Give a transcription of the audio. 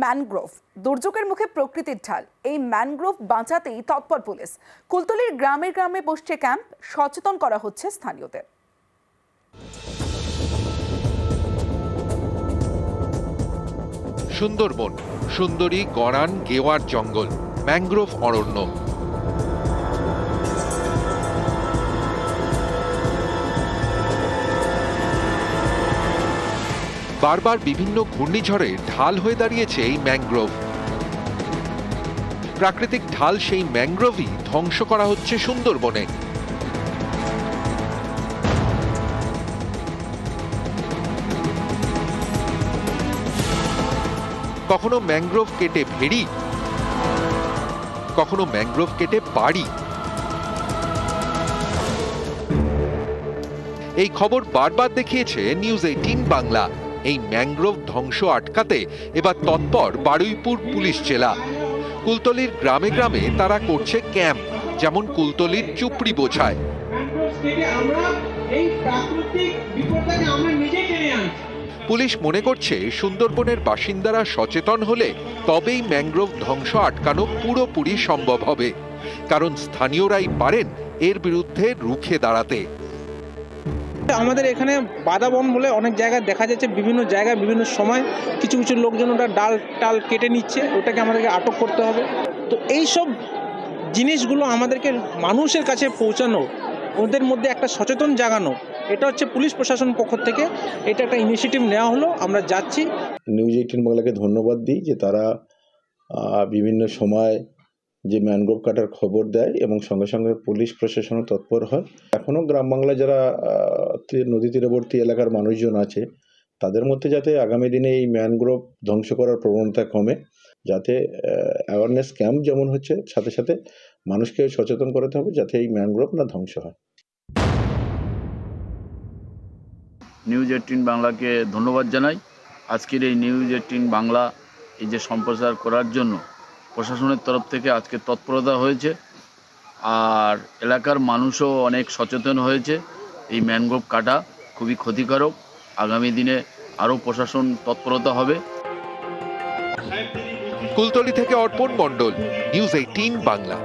Mangrove দুর্যোগের মুখে প্রকৃতির ঢাল। এই ম্যানগ্রোভ বাঁচাতেই তৎপর পুলিশ। কুলতলির গ্রামে গ্রামে বসছে ক্যাম্প, সচেতন করা হচ্ছে স্থানীয়দের। সুন্দরবন, সুন্দরী গড়ান গেওয়ার জঙ্গল, ম্যানগ্রোভ অরণ্য। বারবার বিভিন্ন ঘূর্ণিঝড়ে ঢাল হয়ে দাঁড়িয়েছে এই ম্যানগ্রোভ। প্রাকৃতিক ঢাল সেই ম্যানগ্রোভই ধ্বংস করা হচ্ছে সুন্দরবনে। কখনো ম্যানগ্রোভ কেটে ভেড়ি, কখনো ম্যানগ্রোভ কেটে বাড়ি। এই খবর বারবার দেখিয়েছে নিউজ 18 বাংলা। এই ম্যানগ্রোভ ধ্বংস আটকাতে এবার তৎপর বারুইপুর পুলিশ জেলা। কুলতলির গ্রামে গ্রামে তারা করছে ক্যাম্প, যেমন কুলতলির চুপড়ি বোঝায়। পুলিশ মনে করছে সুন্দরবনের বাসিন্দারা সচেতন হলে তবেই ম্যানগ্রোভ ধ্বংস আটকানো পুরোপুরি সম্ভব হবে, কারণ স্থানীয়রাই পারেন এর বিরুদ্ধে রুখে দাঁড়াতে। আমাদের এখানে বাধা বন বলে অনেক জায়গায় দেখা যাচ্ছে, বিভিন্ন জায়গায় বিভিন্ন সময় কিছু কিছু লোকজন ওটা ডাল টাল কেটে নিচ্ছে, ওটাকে আমাদেরকে আটক করতে হবে। তো এই সব জিনিসগুলো আমাদেরকে মানুষের কাছে পৌঁছানো, ওদের মধ্যে একটা সচেতন জাগানো, এটা হচ্ছে পুলিশ প্রশাসন পক্ষ থেকে এটা একটা ইনিশিয়েটিভ নেওয়া হলো। আমরা যাচ্ছি। নিউজ 18 বাংলাকে ধন্যবাদ দিই যে তারা বিভিন্ন সময় যে ম্যানগ্রোভ কাটার খবর দেয় এবং সঙ্গে সঙ্গে পুলিশ প্রশাসনও তৎপর হয়। এখনও গ্রাম বাংলা যারা নদী তীরবর্তী এলাকার মানুষজন আছে তাদের মধ্যে যাতে আগামী দিনে এই ম্যানগ্রোভ ধ্বংস করার প্রবণতা কমে, যাতে অ্যাওয়ারনেস ক্যাম্প যেমন হচ্ছে, সাথে সাথে মানুষকে সচেতন করতে হবে যাতে এই ম্যানগ্রোভ না ধ্বংস হয়। নিউজ 18 বাংলাকে ধন্যবাদ জানাই। আজকের এই নিউজ 18 বাংলা এই যে সম্প্রচার করার জন্য প্রশাসনের তরফ থেকে আজকে তৎপরতা হয়েছে, আর এলাকার মানুষও অনেক সচেতন হয়েছে। এই ম্যানগ্রোভ কাটা খুবই ক্ষতিকারক। আগামী দিনে আরও প্রশাসন তৎপরতা হবে। কুলতলি থেকে অর্পণ মণ্ডল, নিউজ 18 বাংলা।